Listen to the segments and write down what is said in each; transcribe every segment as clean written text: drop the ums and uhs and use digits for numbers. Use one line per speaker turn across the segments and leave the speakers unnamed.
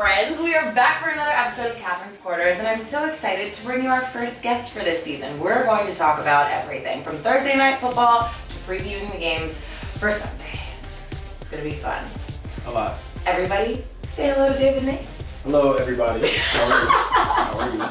friends? We are back for another episode of Catherine's Quarters, and I'm so excited to bring you our first guest for this season. We're going to talk about everything from Thursday night football to previewing the games for Sunday. It's gonna be fun.
A lot.
Everybody, say hello to David Nace.
Hello, everybody. How are you?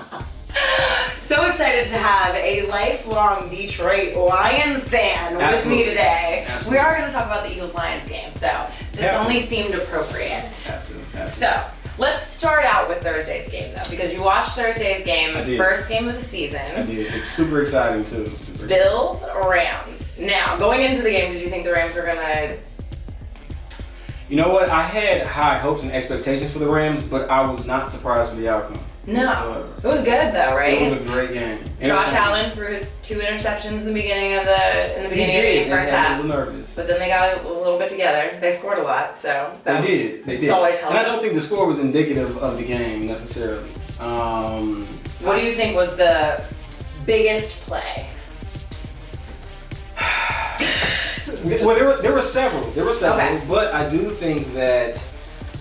So excited to have a lifelong Detroit Lions fan with me today.
Absolutely.
We are going to talk about the Eagles-Lions game, so this only seemed appropriate.
Absolutely.
So, let's start out with Thursday's game, though, because you watched Thursday's game, first game of the season.
I did. It's super exciting, too.
Bills, Rams. Now, going into the game, did you think the Rams were going to...
You know what? I had high hopes and expectations for the Rams, but I was not surprised with the outcome.
No.
whatsoever.
It was good, though, right?
It was a great game.
Josh Allen threw his 2 interceptions in the beginning of the first half.
A little nervous.
But then they got a little bit together. They scored a lot, so
They did.
It's always helpful.
And I don't think the score was indicative of the game necessarily.
What do you think was the biggest play?
Well, there were several.
Okay.
But I do think that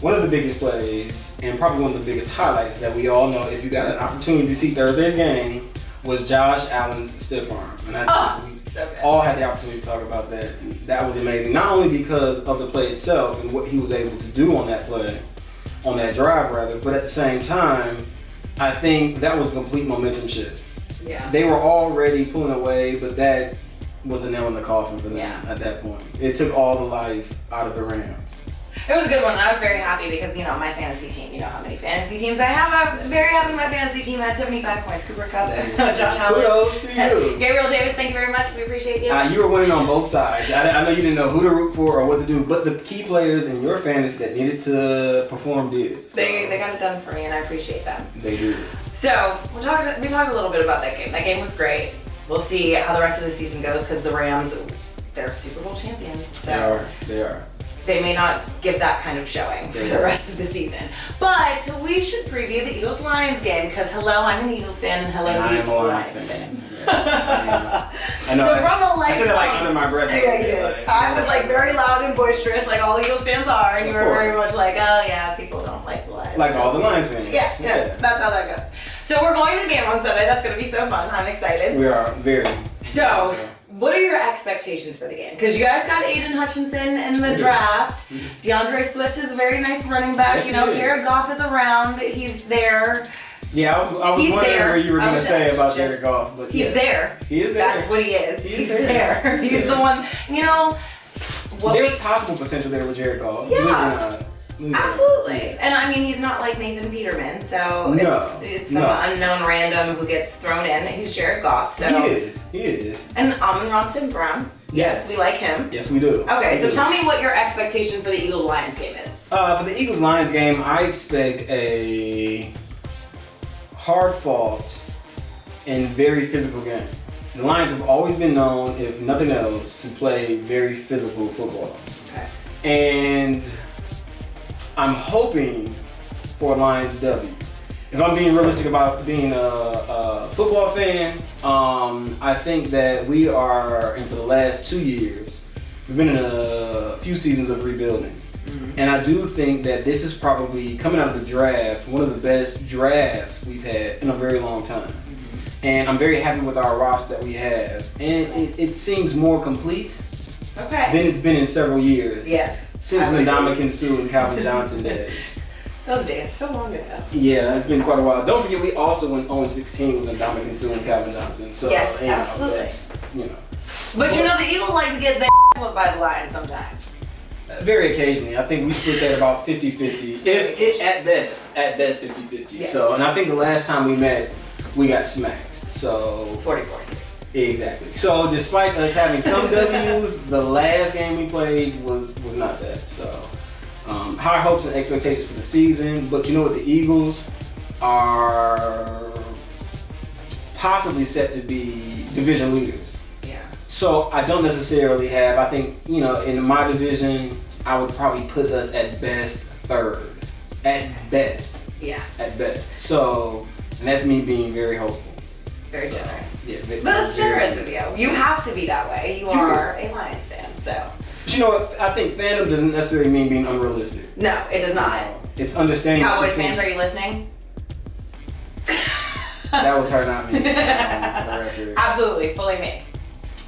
one of the biggest plays, and probably one of the biggest highlights that we all know, if you got an opportunity to see Thursday's game, was Josh Allen's stiff arm. And I think we all had the opportunity to talk about that. And that was amazing, not only because of the play itself and what he was able to do on that play, on that drive rather, but at the same time, I think that was a complete momentum shift.
Yeah.
They were already pulling away, but that was the nail in the coffin for them at that point. It took all the life out of the Rams.
It was a good one, and I was very happy because, you know, my fantasy team, you know how many fantasy teams I have. I'm very happy my fantasy team had 75 points. Cooper Kupp, Josh Allen.
Kudos to you.
Gabriel Davis, thank you very much. We appreciate you.
You were winning on both sides. I know you didn't know who to root for or what to do, but the key players in your fantasy that needed to perform did. So
They got it done for me, and I appreciate them.
They did.
So, we talked a little bit about that game. That game was great. We'll see how the rest of the season goes because the Rams, they're Super Bowl champions. So
They are.
They may not give that kind of showing for the rest of the season. But we should preview the Eagles-Lions game because hello, I'm an Eagles fan and hello, he's a Lions fan.
I know.
So from a
I said it like under my breath.
Yeah, you did. I was like very loud and boisterous like all Eagles fans are, and you were very much like, oh yeah, people don't like the Lions.
Like all the Lions fans.
Yeah, that's how that goes. So we're going to the game on Sunday. That's going to be so fun. I'm excited.
We are very.
So, what are your expectations for the game? Because you guys got Aiden Hutchinson in the draft. DeAndre Swift is a very nice running back.
Yes,
you know,
he is.
Jared Goff is around. He's there.
Yeah, I was wondering what you were going to say about Jared Goff. But
he's there.
He is there.
That's what he is. He's there. He's the one, you know.
There's possible potential there with Jared Goff.
Yeah. Absolutely. And I mean, he's not like Nathan Peterman, so it's some unknown random who gets thrown in. He's Jared Goff, so.
He is.
And Amon-Ra St. Brown. Yes, we like him.
Yes, we do.
Okay, so tell me what your expectation for the Eagles-Lions game is.
For the Eagles-Lions game, I expect a hard-fought and very physical game. The Lions have always been known, if nothing else, to play very physical football.
Okay.
And I'm hoping for a Lions W. If I'm being realistic about being a football fan, I think that we are, and for the last 2 years, we've been in a few seasons of rebuilding. Mm-hmm. And I do think that this is probably, coming out of the draft, one of the best drafts we've had in a very long time. Mm-hmm. And I'm very happy with our roster that we have. And it seems more complete than it's been in several years.
Yes.
Since the Ndamukong Suh and Calvin Johnson days.
Those days, so long ago.
Yeah, it's been quite a while. Don't forget, we also went 0-16 with Ndamukong Suh and Calvin Johnson. So,
yes, absolutely.
That's,
But you know, the Eagles like to get their whooped by the Lions sometimes.
Very occasionally. I think we split that about 50-50. At best 50-50.
Yes.
So, and I think the last time we met, we got smacked. So
44-6.
Exactly. So despite us having some W's, the last game we played was not that. So high hopes and expectations for the season. But you know what? The Eagles are possibly set to be division leaders.
Yeah.
So I don't necessarily have, I think, in my division, I would probably put us at best third. At best.
Yeah.
At best. So, and that's me being very hopeful.
Very generous.
Yeah,
but that's generous of you. You have to be that way. You are a Lions fan, so.
But you know what? I think fandom doesn't necessarily mean being unrealistic.
No, it does not.
it's understanding.
Cowboys fans, are you listening?
That was her, not me. On the record.
Absolutely, fully me.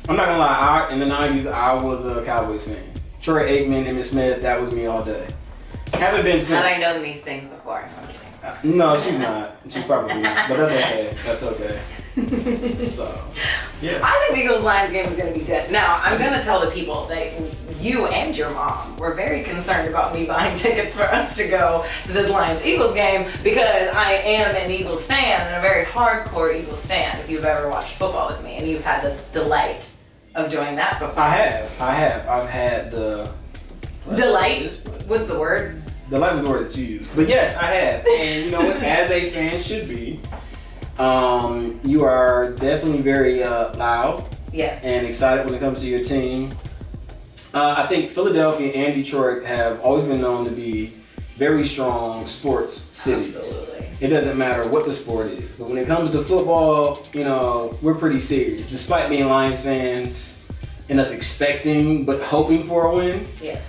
I'm not gonna lie. In the '90s, I was a Cowboys fan. Troy Aikman, Emmitt Smith, that was me all day. Haven't been since.
Have I known these things before? I'm kidding.
No, she's not. She's probably not. But that's okay. That's okay. So, yeah.
I think the Eagles-Lions game is going to be good. Now, I'm going to tell the people that you and your mom were very concerned about me buying tickets for us to go to this Lions-Eagles game because I am an Eagles fan and a very hardcore Eagles fan, if you've ever watched football with me and you've had the delight of doing that before.
I have. I've had the...
Delight was the word.
Delight was the word that you used. But yes, I have. And you know what? As a fan should be, you are definitely very loud.
Yes.
And excited when it comes to your team. I think Philadelphia and Detroit have always been known to be very strong sports cities.
Absolutely.
It doesn't matter what the sport is. But when it comes to football, you know, we're pretty serious. Despite being Lions fans and us expecting but hoping for a win.
Yes.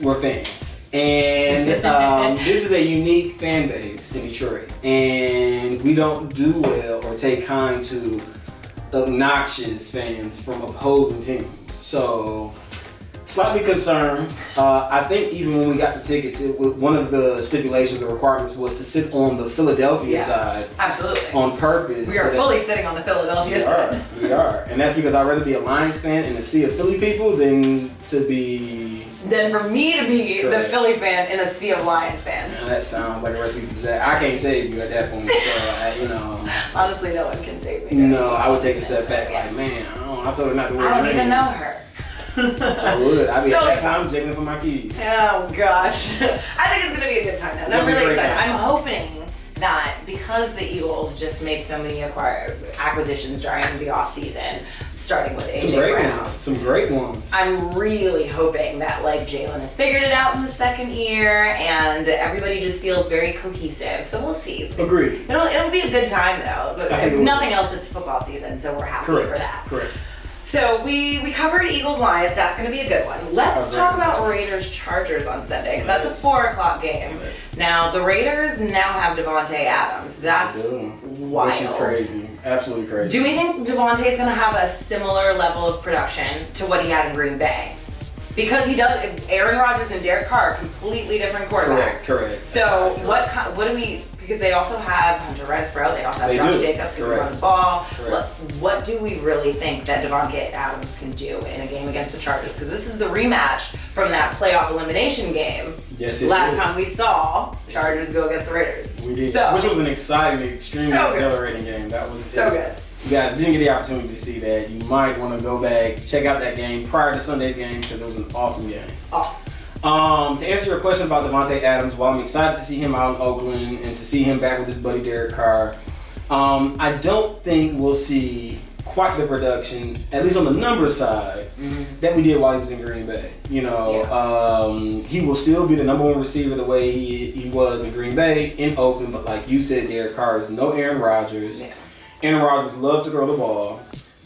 We're fans. And this is a unique fan base in Detroit. And we don't do well or take kind to obnoxious fans from opposing teams. So, slightly concerned. I think even when we got the tickets, one of the stipulations or requirements was to sit on the Philadelphia side.
Absolutely.
On purpose.
We are fully sitting on the Philadelphia side.
We are. And that's because I'd rather be a Lions fan in a sea of Philly people than to be...
Than for me to be
Correct.
the Philly fan in a sea of Lions fans.
Now, that sounds like a recipe for disaster. I can't save you at that point. So, you know...
Honestly, no one can save me.
No, I would take a step back like, man, I told her not to wear
I don't
green.
even know her.
I would. I'd be
Totally
at that time jiggling for my keys.
Oh gosh. I think it's gonna be a good time though. And I'm really excited. I'm hoping that because the Eagles just made so many acquisitions during the offseason, starting with AJ Brown.
Some great ones.
I'm really hoping that like Jalen has figured it out in the second year and everybody just feels very cohesive. So we'll see.
Agreed.
It'll be a good time though. But if nothing else, it's football season, so we're happy for that.
Correct.
So we covered Eagles-Lions. That's going to be a good one. Let's talk about Raiders-Chargers on Sunday, because that's a 4:00 game. Now, the Raiders now have Devonte Adams. That's wild.
Which is crazy. Absolutely crazy.
Do we think Devonte is going to have a similar level of production to what he had in Green Bay? Because he does. Aaron Rodgers and Derek Carr are completely different quarterbacks.
Correct.
So what do we? Because they also have Hunter Renfrow, they also have Josh Jacobs who can run the ball. What do we really think that Devonte Adams can do in a game against the Chargers? Because this is the rematch from that playoff elimination game.
Yes, it
Last
is.
time we saw Chargers go against the Raiders.
We did,
So,
which was an exciting, extremely exhilarating game. That was
so good.
You guys didn't get the opportunity to see that. You might want to go back, check out that game prior to Sunday's game because it was an awesome game. To answer your question about Devonte Adams, while I'm excited to see him out in Oakland and to see him back with his buddy Derek Carr, I don't think we'll see quite the production, at least on the numbers side, that we did while he was in Green Bay. You know, he will still be the number one receiver the way he was in Green Bay, in Oakland, but like you said, Derek Carr is no Aaron Rodgers. Yeah. Aaron Rodgers loves to throw the ball.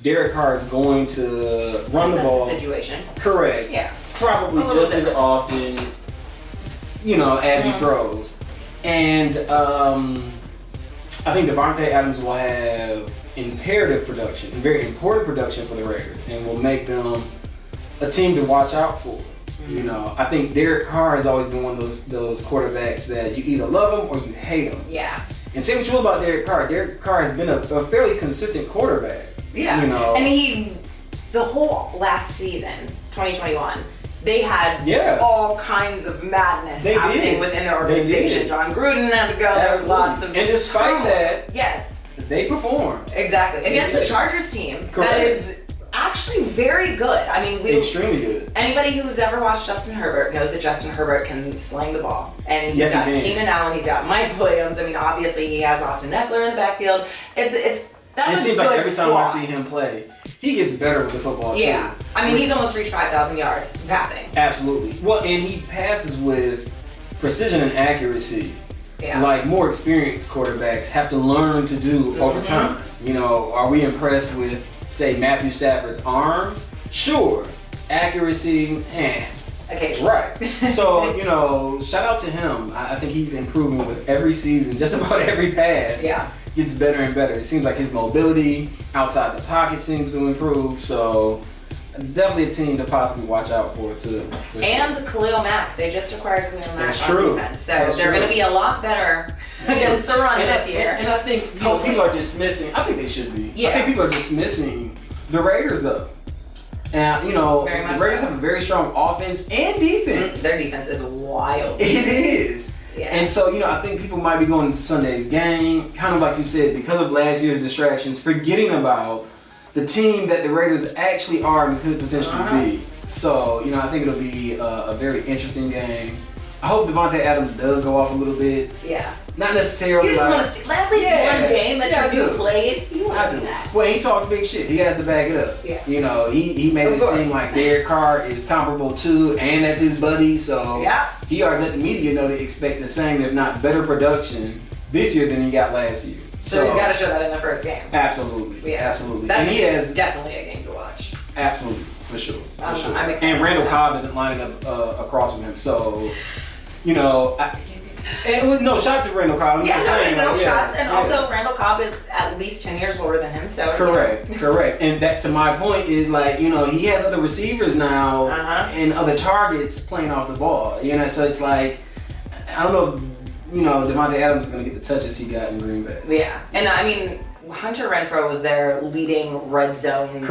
Derek Carr is going to run the ball.
The situation.
Correct.
Yeah.
Probably just as often, you know, as he throws. And I think Devonte Adams will have imperative production, and very important production for the Raiders, and will make them a team to watch out for. You know, I think Derek Carr has always been one of those quarterbacks that you either love him or you hate him.
Yeah.
And say what you will about Derek Carr. Derek Carr has been a fairly consistent quarterback.
Yeah.
You know,
and the whole last season, 2021. They had all kinds of madness happening within their organization. John Gruden had to go. There was lots of
and despite that, they performed
exactly against the Chargers team. Correct. That is actually very good. I mean,
extremely good.
Anybody who's ever watched Justin Herbert knows that Justin Herbert can sling the ball, and he's got Keenan Allen, he's got Mike Williams. I mean, obviously he has Austin Eckler in the backfield. It seems like
every time I see him play, he gets better with the football too.
Yeah, I mean, he's almost reached 5,000 yards passing.
Absolutely. Well, and he passes with precision and accuracy.
Yeah.
Like more experienced quarterbacks have to learn to do over time. You know, are we impressed with, say, Matthew Stafford's arm? Sure. Accuracy,
occasionally.
Right. So, shout out to him. I think he's improving with every season. Just about every pass gets better and better. It seems like his mobility outside the pocket seems to improve. So, definitely a team to possibly watch out for, too. For
and sure. Khalil Mack. They just acquired Khalil Mack
That's
on
true.
defense. So, they're going to be a lot better against the run this year.
And I think people are dismissing, I think they should be. Yeah. I think people are dismissing the Raiders, though. And, the Raiders have a very strong offense and defense.
Their defense is wild.
It is. Yeah. And so, I think people might be going into Sunday's game, kind of like you said, because of last year's distractions, forgetting about the team that the Raiders actually are and could potentially be. So, I think it'll be a very interesting game. I hope Devonte Adams does go off a little bit.
Yeah.
Not necessarily.
You just want to see at least one game that you do plays. You want to see that.
Well, he talked big shit. He has to back it up.
Yeah.
He made it seem like Derek Carr is comparable to, and that's his buddy. So he already let the media know to expect the same, if not better, production this year than he got last year.
So he's got to show that in the first game.
Absolutely.
Yeah.
Absolutely.
That's definitely a game to watch.
Absolutely. For sure.
I'm excited.
And Randall Cobb isn't lining up across from him. So, shout out to Randall Cobb. I'm just saying,
shots. And also, Randall Cobb is at least 10 years older than him. So
Correct. And that, to my point, is he has other receivers now and other targets playing off the ball. So it's like, I don't know if, Devonte Adams is going to get the touches he got in Green Bay.
Yeah. And I mean, Hunter Renfrow was their leading red zone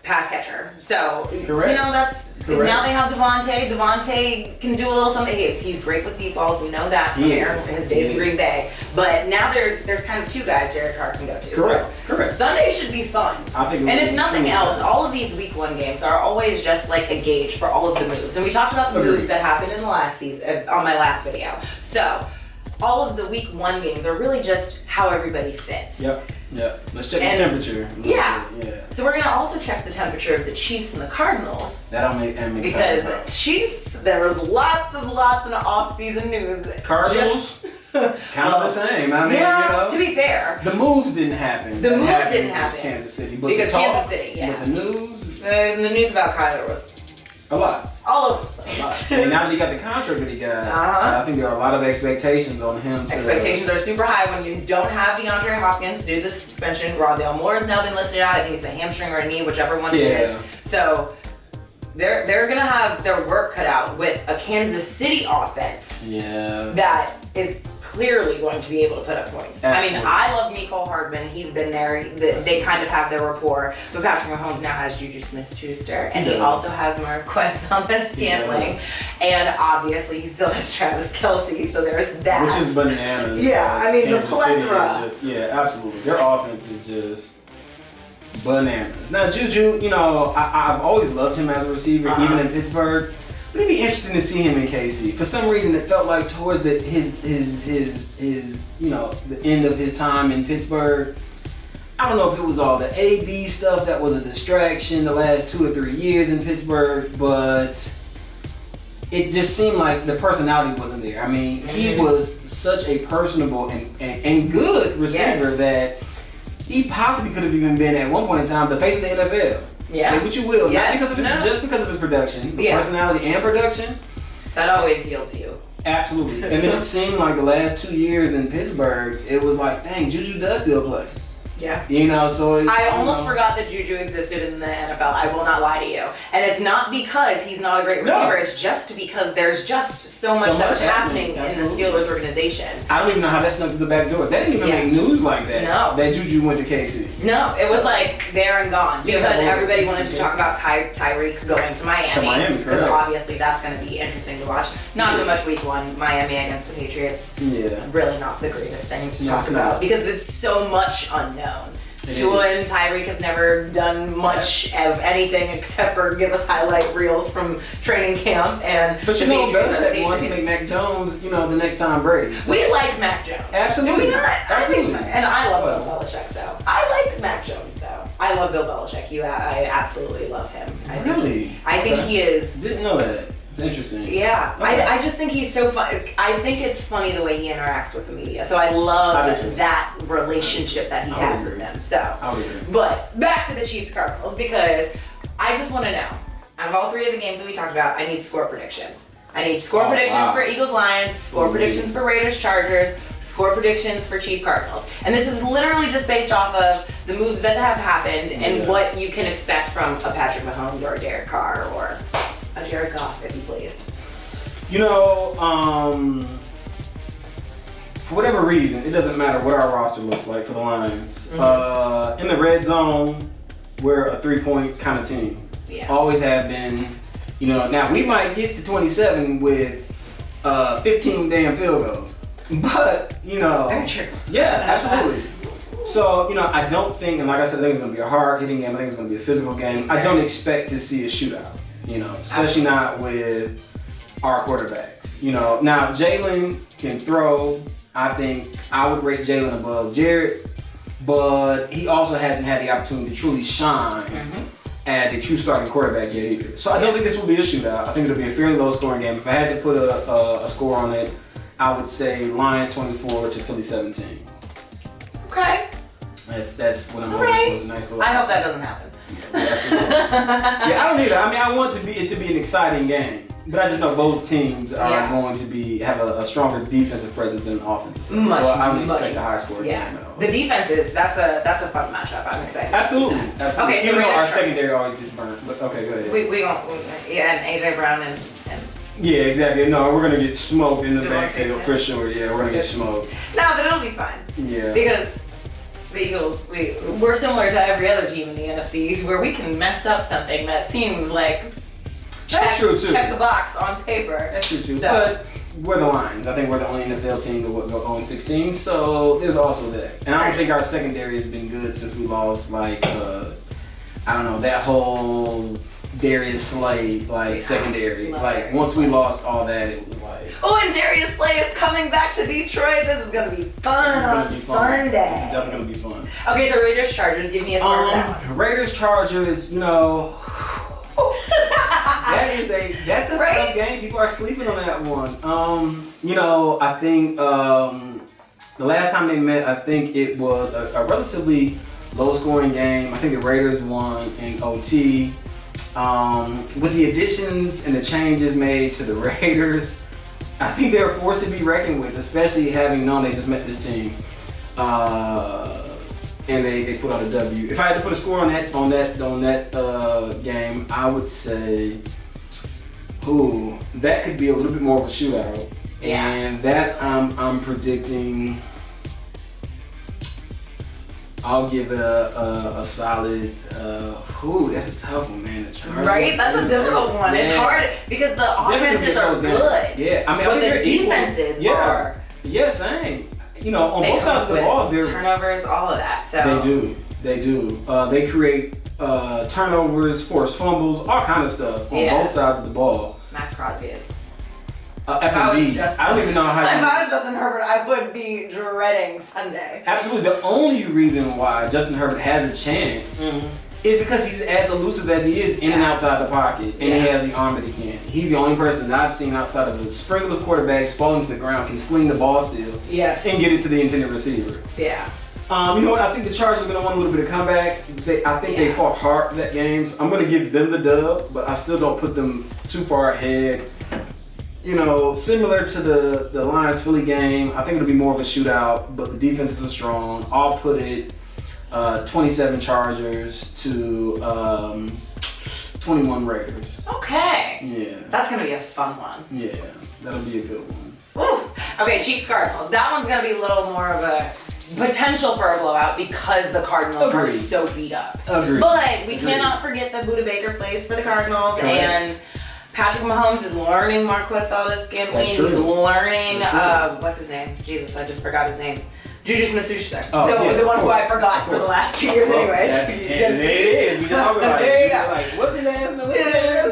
pass catcher. So, that's... Correct. Now they have Devonte. Devonte can do a little something. He's great with deep balls. We know that from his days in Green Bay. But now there's kind of two guys Derek Carr can go to.
Correct.
Sunday should be fun.
I think
and if nothing else, all of these Week 1 games are always just like a gauge for all of the moves. And we talked about the moves that happened in the last season on my last video. So all of the Week 1 games are really just how everybody fits.
Yep. Let's check the temperature.
Yeah. So we're gonna also check the temperature of the Chiefs and the Cardinals.
That'll make me
because the Chiefs, there was lots of off-season news.
Cardinals, kind of the same. I mean,
to be fair,
the moves didn't happen.
The moves didn't happen.
Kansas City, but
because
Kansas
City,
But
the news about Kyler was
a lot.
All over the place.
And now that he got the contract that he got, I think there are a lot of expectations on him.
Expectations are super high when you don't have DeAndre Hopkins due to the suspension. Rondale Moore has now been listed out. I think it's a hamstring or a knee, whichever one it is. So they're gonna have their work cut out with a Kansas City offense. That is clearly going to be able to put up points. Absolutely. I mean, I love Mecole Hardman. He's been there. They kind of have their rapport. But Patrick Mahomes now has Juju Smith-Schuster, and he also has Marquez Valdes-Scantling, and obviously he still has Travis Kelce. So there's that.
Which is bananas.
Yeah, I mean
Kansas
the plethora.
City is absolutely. Their offense is just bananas. Now Juju, I've always loved him as a receiver, even in Pittsburgh. But it'd be interesting to see him in KC. For some reason, it felt like towards the end of his time in Pittsburgh. I don't know if it was all the AB stuff that was a distraction the last 2 or 3 years in Pittsburgh, but it just seemed like the personality wasn't there. I mean, he was such a personable and good receiver that he possibly could have even been at one point in time the face of the NFL. Say what you will, not because of just because of his production, but personality and production.
That always yields you.
Absolutely. And then it seemed like the last 2 years in Pittsburgh, it was like, dang, Juju does still play.
Yeah.
So
I almost forgot that Juju existed in the NFL. I will not lie to you. And it's not because he's not a great receiver. No. It's just because there's just so much that's happening in the Steelers organization.
I don't even know how that snuck through the back door. That didn't even make news like that.
No.
That Juju went to KC.
No, it was like there and gone. Because everybody wanted to talk about Tyreek going to Miami. Because obviously that's going to be interesting to watch. Not so much Week 1, Miami against the Patriots. It's really not the greatest thing to talk about. Because it's so much unknown. Tua and Tyreek have never done much of anything except for give us highlight reels from training camp. But
Belichick wants to make Mac Jones, the next Tom Brady.
So. We like Mac Jones.
Absolutely.
Do we not?
Absolutely.
And I love Bill Belichick, so. I like Mac Jones, though. I love Bill Belichick. I absolutely love him. I think he is.
Didn't know that. It's interesting.
Yeah, okay. I just think he's so fun. I think it's funny the way he interacts with the media. So I love that relationship that he has with them. So, but back to the Chiefs Cardinals because I just want to know. out of all three of the games that we talked about, I need score predictions. I need score predictions for Eagles-Lions, score predictions for Raiders-Chargers, score predictions for Chiefs-Cardinals. And this is literally just based off of the moves that have happened and what you can expect from a Patrick Mahomes or a Derek Carr or a Jared Goff, if you please.
You know, for whatever reason, it doesn't matter what our roster looks like for the Lions. In the red zone, we're a 3-point kind of team.
Yeah.
Always have been. You know, now we might get to 27 with 15 damn field goals. But, you know.
Very true.
Yeah, absolutely. So, you know, I don't think, and like I said, I think it's going to be a hard hitting game. I think it's going to be a physical game. I don't expect to see a shootout, you know, especially not with our quarterbacks. You know, now Jalen can throw. I think I would rate Jalen above Jared, but he also hasn't had the opportunity to truly shine as a true starting quarterback yet either. So I don't think this will be a shootout. I think it'll be a fairly low scoring game. If I had to put a score on it, I would say Lions 24 to Philly 17.
Okay.
That's what I'm hoping for. It's a nice little.
I hope that doesn't happen.
Yeah, I don't either. I mean, I want it to be an exciting game, but I just know both teams are going to have a stronger defensive presence than offensive. So I don't expect a high score game at all.
The defenses, that's a fun matchup. I'm excited.
Absolutely.
Okay, so
even though our secondary always gets burnt. But okay, go ahead.
We won't. Yeah, and AJ Brown and
yeah, exactly. No, we're gonna get smoked in the backfield for sure. Yeah, we're gonna get smoked.
No, but it'll be fun.
Yeah.
Because the Eagles, we're similar to every other team in the NFC, where we can mess up something that seems like
that's true too.
Check the box on paper.
That's true too. But we're the Lions. I think we're the only NFL team to go 0-16. So there's also that. And I don't think our secondary has been good since we lost I don't know, that whole Darius Slay secondary. Once we lost all that, it was like.
Oh, and Darius Slay is coming back to Detroit. This is gonna be fun on Sunday.
It's definitely gonna be fun.
Okay, so Raiders Chargers. Give me a score for that one.
Raiders Chargers. You know. That's a tough game. People are sleeping on that one. You know, I think the last time they met, I think it was a relatively low-scoring game. I think the Raiders won in OT. With the additions and the changes made to the Raiders, I think they're forced to be reckoned with, especially having known they just met this team. And they put out a W. If I had to put a score on that game, I would say, that could be a little bit more of a shootout.
Yeah.
And that I'm predicting. I'll give it a solid. That's a tough one, man.
Right, that's a difficult one. It's hard because the offenses are good.
Yeah, I mean,
but the defenses are.
Yeah, same. You know, on both sides of the ball, they're
turnovers, all of that. So
they do. They create turnovers, force fumbles, all kind of stuff on both sides of the ball.
Max Crosby is.
FMBs. I don't even know how.
If I was Justin Herbert, I would be dreading Sunday.
Absolutely. The only reason why Justin Herbert has a chance is because he's as elusive as he is in and outside the pocket, and he has the arm that he can. He's the only person that I've seen outside of the sprinkle of quarterbacks falling to the ground can sling the ball still, and get it to the intended receiver.
Yeah.
You know what? I think the Chargers are going to want a little bit of comeback. I think they fought hard for that game, so I'm going to give them the dub, but I still don't put them too far ahead. You know, similar to the Lions-Philly game, I think it'll be more of a shootout, but the defenses are strong. I'll put it 27 Chargers to 21 Raiders.
Okay.
Yeah.
That's going to be a fun one.
Yeah, that'll be a good one.
Ooh. Okay, Chiefs-Cardinals. That one's going to be a little more of a potential for a blowout because the Cardinals are so beat up.
Agreed.
But we cannot forget that Buda Baker plays for the Cardinals, and Patrick Mahomes is learning Marquez Valdez-Scantling. He's learning, what's his name? Jesus, I just forgot his name. Juju Smith-Schuster. The one who I forgot for the last 2 years anyways.
There it is. We just talked about it.
There you go.
Like, what's his name?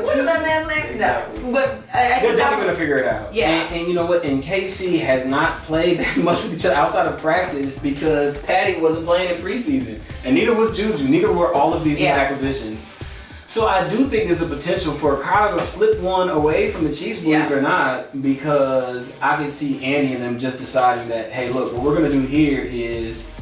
What is that man's name? No. But
they're definitely going to figure it out.
Yeah.
And you know what? And KC has not played that much with each other outside of practice because Patty wasn't playing in preseason. And neither was Juju. Neither were all of these new acquisitions. So I do think there's a potential for Kyle to slip one away from the Chiefs, believe it or not, because I can see Andy and them just deciding that, hey, look, what we're going to do here is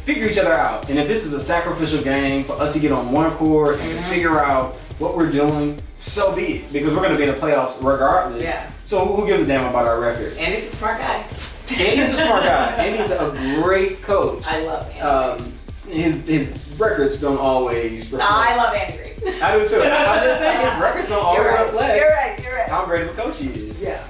figure each other out. And if this is a sacrificial game for us to get on one accord and to figure out what we're doing, so be it. Because we're going to be in the playoffs regardless.
Yeah.
So who gives a damn about our record?
Andy's a smart guy.
Andy's a smart guy. Andy's a great coach.
I love Andy.
His records don't always reflect.
I love Andy Reid.
I do too. I'm just saying his records don't always reflect.
You're right.
How great of a coach he is.
Yeah.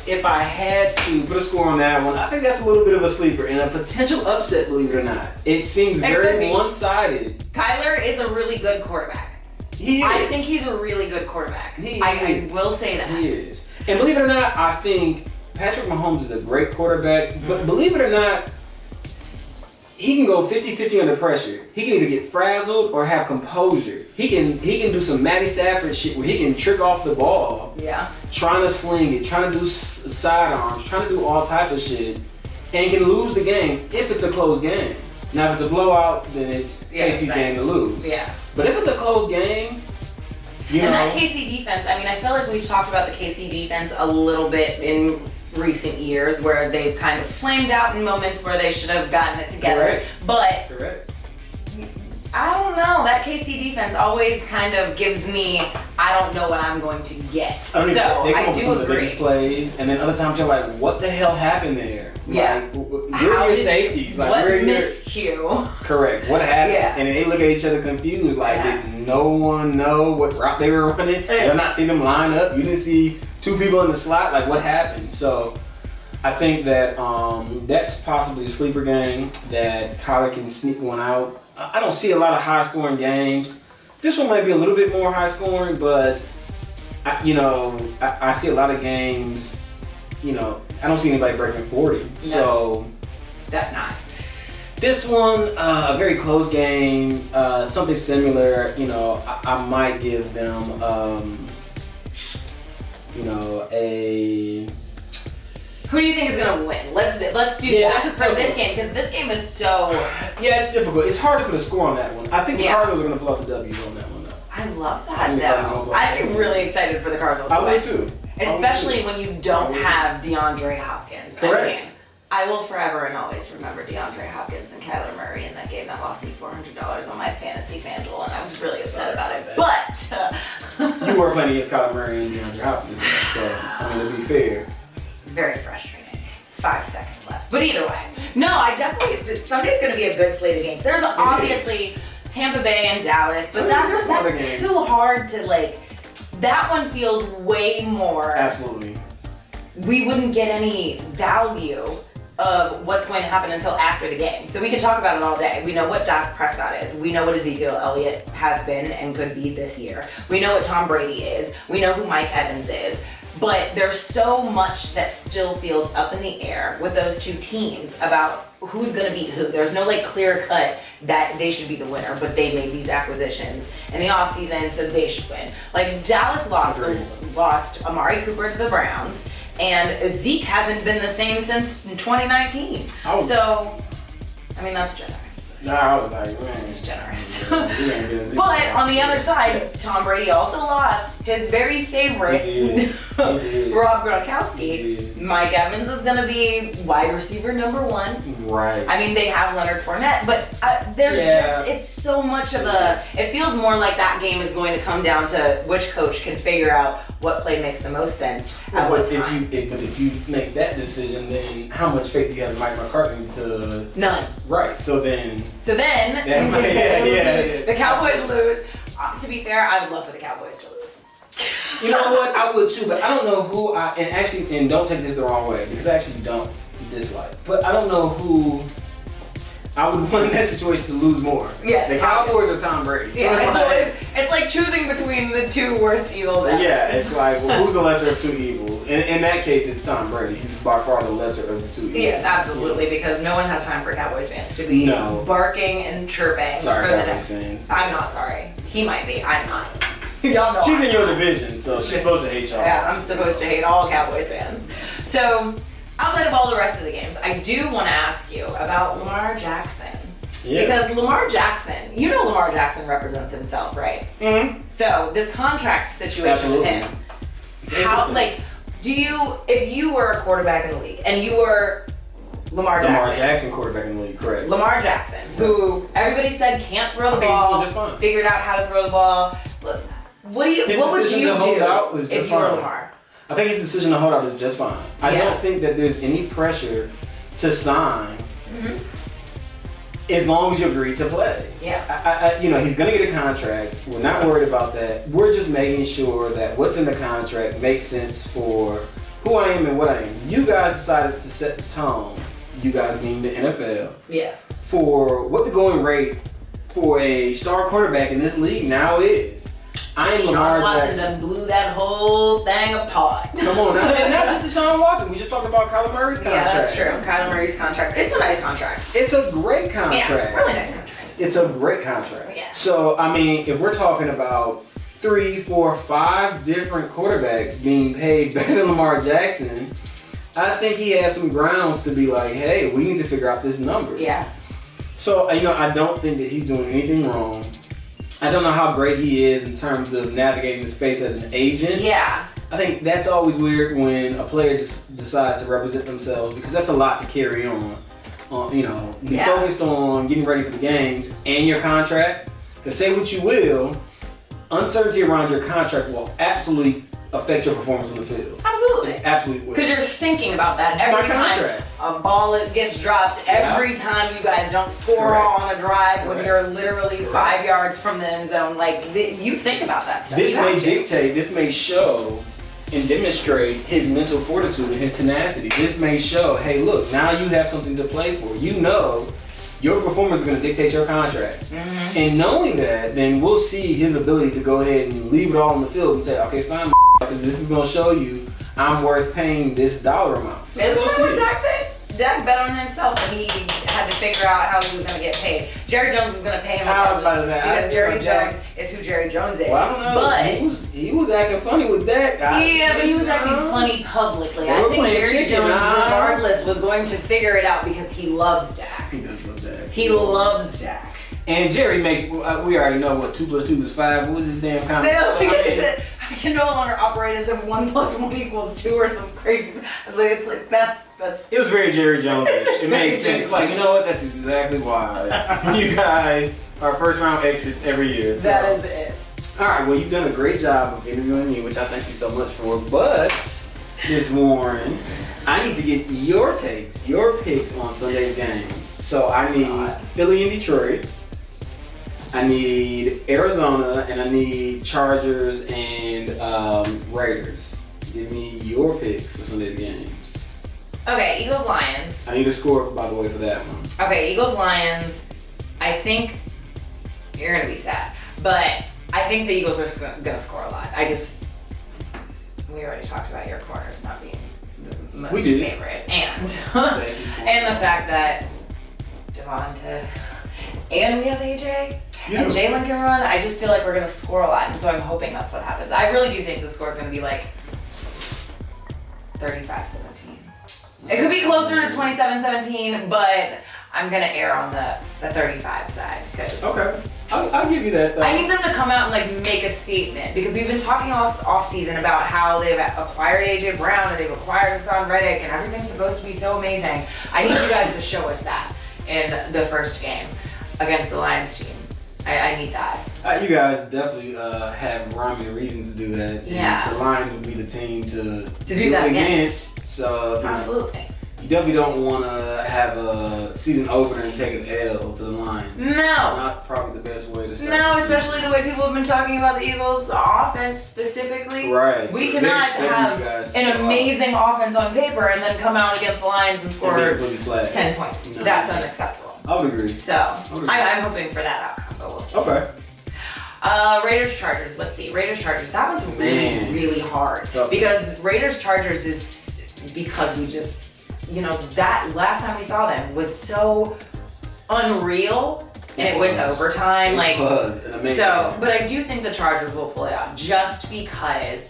If I had to put a score on that one, I think that's a little bit of a sleeper and a potential upset, believe it or not. It seems very one-sided.
Kyler is a really good quarterback.
He is.
I think he's a really good quarterback. I will say that.
He is. And believe it or not, I think Patrick Mahomes is a great quarterback, but believe it or not, he can go 50-50 under pressure. He can either get frazzled or have composure. He can do some Matty Stafford shit where he can trick off the ball.
Yeah.
Trying to sling it, trying to do sidearms, trying to do all type of shit, and can lose the game if it's a close game. Now, if it's a blowout, then it's KC's game to lose.
Yeah.
But if it's a close game,
that KC defense, I mean, I feel like we've talked about the KC defense a little bit in recent years where they've kind of flamed out in moments where they should have gotten it together.
Correct.
I don't know. That KC defense always kind of gives me, I don't know what I'm going to get.
I do
agree.
The biggest plays, and then other times you're like, what the hell happened there?
Yeah.
Like, where are your safeties? Like,
what
where are your
miscue?
Correct. What happened?
Yeah.
And they look at each other confused. Like, did no one know what route they were running? They're not seeing them line up. You didn't see two people in the slot. Like, what happened? So, I think that that's possibly a sleeper game that Kyler can sneak one out. I don't see a lot of high-scoring games. This one might be a little bit more high-scoring, but I see a lot of games. I don't see anybody breaking 40. No, so
that's not.
This one, a very close game, something similar. I might give them, a.
Who do you think is going to win? Let's do that for this game, because this game is so...
Yeah, it's difficult. It's hard to put a score on that one. I think the Cardinals are going to pull out the W's on that one, though.
I love that, though. I'd be really excited for the Cardinals to win.
I would, too.
Especially when you don't have DeAndre Hopkins.
Correct.
I will forever and always remember DeAndre Hopkins and Kyler Murray in that game that lost me $400 on my fantasy FanDuel, and I was really upset about it. But...
You were playing against Kyler Murray and DeAndre Hopkins, so, to be fair...
Very frustrating. 5 seconds left. But either way. No, Sunday's going to be a good slate of games. There's obviously Tampa Bay and Dallas, but that's too hard to, that one feels way more.
Absolutely.
We wouldn't get any value of what's going to happen until after the game. So we can talk about it all day. We know what Dak Prescott is. We know what Ezekiel Elliott has been and could be this year. We know what Tom Brady is. We know who Mike Evans is. But there's so much that still feels up in the air with those two teams about who's going to beat who. There's no clear cut that they should be the winner, but they made these acquisitions in the offseason, so they should win. Dallas lost Amari Cooper to the Browns, and Zeke hasn't been the same since 2019. So, that's generous.
I was like, man.
It's generous. But on the other side, Tom Brady also lost his very favorite, Rob Gronkowski. Mike Evans is going to be wide receiver number 1.
Right.
They have Leonard Fournette, but it's so much of it feels more like that game is going to come down to which coach can figure out what play makes the most sense at what time.
If you make that decision, then how much faith do you have in Mike McCarthy to...
None.
Right, so then
the Cowboys lose. To be fair, I would love for the Cowboys to lose.
You know what? I would too, but I don't know who and don't take this the wrong way, because I actually don't dislike. But I don't know who I would want in that situation to lose more.
Yes.
The Cowboys or Tom Brady. So
it's like choosing between the two worst evils ever.
Yeah, it's like, who's the lesser of two evils? In that case, it's Tom Brady. He's by far the lesser of the two evils.
Yes, absolutely, because no one has time for Cowboys fans to be barking and chirping for the next.
Fans.
I'm not sorry. He might be. I'm not. Y'all know
she's in your division, so she's supposed to hate y'all.
Yeah, I'm supposed to hate all Cowboys fans. So, outside of all the rest of the games, I do want to ask you about Lamar Jackson. Yeah. Because Lamar Jackson represents himself, right? Mm-hmm. So, this contract situation with him, if you were a quarterback in the league and you were Lamar
Jackson quarterback in the league, correct.
Lamar Jackson, who everybody said can't throw the ball,
just fine.
figured out how to throw the ball. Look, what would you do if you were Lamar?
I think his decision to hold out is just fine. I don't think that there's any pressure to sign as long as you agree to play.
Yeah.
He's going to get a contract. We're not worried about that. We're just making sure that what's in the contract makes sense for who I am and what I am. You guys decided to set the tone, you guys being the NFL,
yes,
for what the going rate for a star quarterback in this league now is. I am Lamar Jackson.
Watson blew that whole thing apart.
Come on now. And not just Deshaun Watson. We just talked about Kyler Murray's contract.
Yeah, that's true. Kyler Murray's contract. It's a nice contract.
It's a great contract.
Yeah, really nice contract.
It's a great contract.
Yeah.
So, I mean, if we're talking about 3, 4, 5 different quarterbacks being paid better than Lamar Jackson, I think he has some grounds to be like, hey, we need to figure out this number.
Yeah.
So, I don't think that he's doing anything wrong. I don't know how great he is in terms of navigating the space as an agent.
Yeah.
I think that's always weird when a player just decides to represent themselves because that's a lot to carry on. Be focused on getting ready for the games and your contract. Because say what you will, uncertainty around your contract will absolutely affect your performance on the field.
Absolutely.
It absolutely will.
Because you're thinking about that every time a ball gets dropped, every time you guys don't score on a drive when you're literally 5 yards from the end zone. Like, you think about that stuff.
This may show and demonstrate his mental fortitude and his tenacity. This may show, hey, look, now you have something to play for. You know your performance is going to dictate your contract. Mm-hmm. And knowing that, then we'll see his ability to go ahead and leave it all on the field and say, okay, fine, because this is going to show you I'm worth paying this dollar amount. So
we'll see. Dak bet on himself and he had to figure out how he was going to get paid. Jerry Jones was going to pay him because Jerry Jones is who Jerry Jones is.
Well, I don't know.
But
he was acting funny with Dak.
But he was acting funny publicly. I think Jerry Jones, regardless, was going to figure it out because he loves Dak.
He does love Dak.
He loves Dak.
And Jerry makes, we already know what 2 + 2 is 5. What was his damn comment?
I can no longer operate as if 1 + 1 = 2 or some crazy. It's like that's.
It was very Jerry Jones-ish. It made sense. It's like, you know what? That's exactly why you guys are first round exits every year. So.
That is it.
All right. Well, you've done a great job of interviewing me, which I thank you so much for. But Ms. Warren, I need to get your takes, your picks on Sunday's games. So I need Philly and Detroit. I need Arizona, and I need Chargers and Raiders. Give me your picks for Sunday's games.
Okay, Eagles-Lions.
I need a score, by the way, for that one.
Okay, Eagles-Lions. I think you're going to be sad, but I think the Eagles are going to score a lot. We already talked about your corners not being the most favorite. And the fact that Devonte and we have AJ and Jalen can run. I just feel like we're going to score a lot, and so I'm hoping that's what happens. I really do think the score is going to be like 35-17. It could be closer to 27-17, but I'm going to err on the 35 side.
Okay. I'll give you that.
I need them to come out and like make a statement because we've been talking all off season about how they've acquired AJ Brown and they've acquired Hassan Reddick and everything's supposed to be so amazing. I need you guys to show us that in the first game against the Lions team. I need that.
You guys definitely have rhyming reason to do that.
Yeah.
And the Lions would be the team to
do that
against. So
absolutely.
You definitely don't want to have a season opener and take an L to the Lions.
No.
Not probably the best way to start.
No, especially the way people have been talking about the Eagles' offense specifically.
Right.
We cannot have an amazing offense on paper and then come out against the Lions and score 10 points. No. That's unacceptable.
I would agree.
So I'm hoping for that outcome, but we'll see.
Okay.
Raiders-Chargers. Let's see. Raiders-Chargers. That one's really hard. Because Raiders-Chargers is because we just, that last time we saw them was so unreal and it went to overtime. But I do think the Chargers will pull it out just because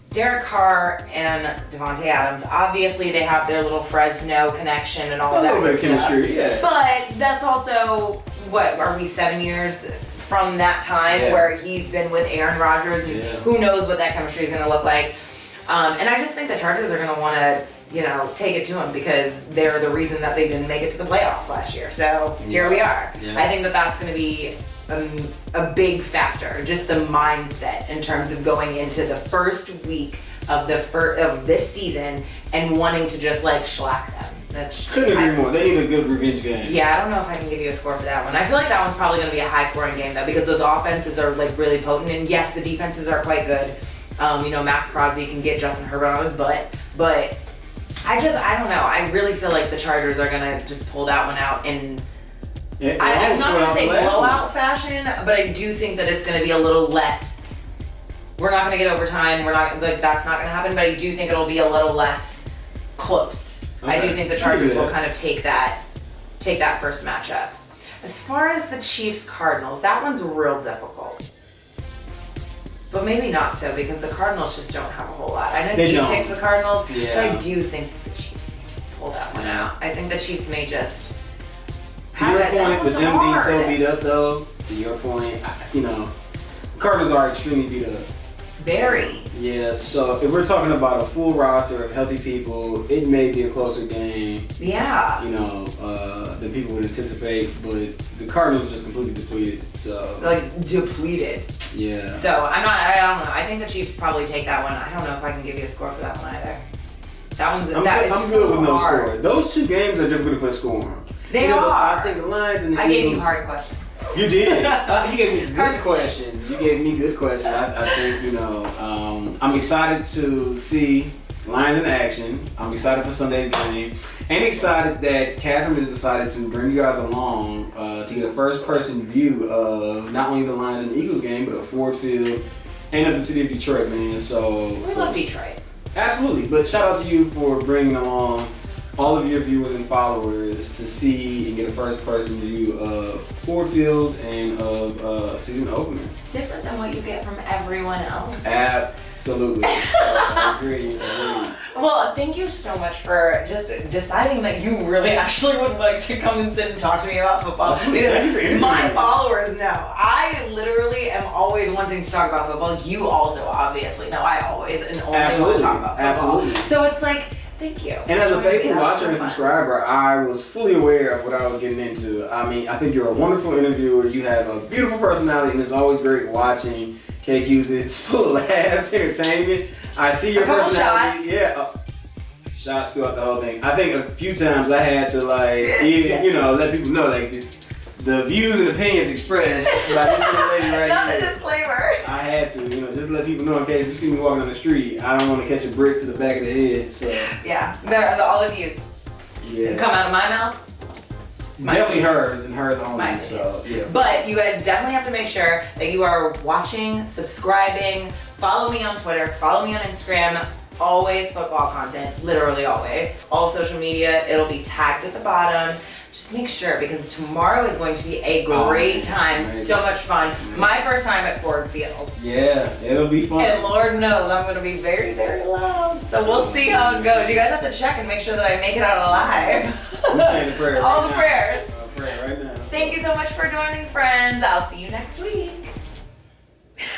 Derek Carr and Devonte Adams, obviously they have their little Fresno connection and all of that.
A little bit of chemistry, yeah.
But that's also, what, are we 7 years from that time where he's been with Aaron Rodgers and who knows what that chemistry is going to look like. And I just think the Chargers are going to want to, take it to them because they're the reason that they didn't make it to the playoffs last year. So here we are.
Yeah.
I think that that's going to be a big factor, just the mindset in terms of going into the first week of this season and wanting to just like shellac them.
Couldn't agree more. They need a good revenge game.
Yeah, I don't know if I can give you a score for that one. I feel like that one's probably going to be a high-scoring game though, because those offenses are like really potent, and yes, the defenses are quite good. Matt Crosby can get Justin Herbert on his butt, but I don't know. I really feel like the Chargers are going to just pull that one out in. I'm not going to say blowout fashion, but I do think that it's going to be a little less. We're not going to get overtime. That's not going to happen, but I do think it'll be a little less close. Okay. I do think the Chargers will kind of take that first matchup. As far as the Chiefs-Cardinals, that one's real difficult. But maybe not so, because the Cardinals just don't have a whole lot. I know you picked the Cardinals, but I do think that the Chiefs may just pull that one out. I think the Chiefs may just.
To your point, with them being so beat up, though, to your point, Cardinals are extremely beat up.
Very.
Yeah, so if we're talking about a full roster of healthy people, it may be a closer game.
Yeah.
Than people would anticipate, but the Cardinals are just completely depleted. So.
Like depleted.
Yeah.
So I don't know. I think the Chiefs probably take that one. I don't know if I can give you a score for that one either. That one's. I'm
good with no score. Those two games are difficult to put a score on.
They are.
I think the Lions and the
Eagles.
Eagles.
I gave you hard questions.
You did. You gave me good questions. I think, I'm excited to see Lions in action. I'm excited for Sunday's game. And excited that Katherine has decided to bring you guys along to get a first-person view of not only the Lions and the Eagles game, but of Ford Field and of the city of Detroit, man.
We love Detroit.
Absolutely. But shout out to you for bringing along all of your viewers and followers to see and get a first-person view of Ford Field and of season opener.
Different than what you get from everyone else.
Absolutely. I agree.
Well, thank you so much for just deciding that you really actually would like to come and sit and talk to me about football. Because my followers know I literally am always wanting to talk about football. You also obviously know I always and only want to talk about football.
Absolutely.
So it's like, thank you.
And as a faithful watcher and subscriber, I was fully aware of what I was getting into. I mean, I think you're a wonderful interviewer. You have a beautiful personality, and it's always great watching KQ's. It's full of laughs, entertainment. I see your personality.
Shots.
Yeah. Shots throughout the whole thing. I think a few times I had to let people know the views and opinions expressed by this lady right
Not
here.
the disclaimer.
I had to, just let people know in case you see me walking on the street. I don't want to catch a brick to the back of the head. So
yeah, the all of yous.
Yeah.
Come out of my mouth.
Definitely hers and hers only.
My
so yeah.
But you guys definitely have to make sure that you are watching, subscribing, follow me on Twitter, follow me on Instagram. Always football content, literally always. All social media, it'll be tagged at the bottom. Just make sure, because tomorrow is going to be a great time. So much fun. My first time at Ford Field.
Yeah, it'll be fun.
And Lord knows I'm going to be very, very loud. So we'll see how it goes. You guys have to check and make sure that I make it out alive.
I'm saying the prayer
All the prayers.
Prayer right now.
Thank you so much for joining, friends. I'll see you next week.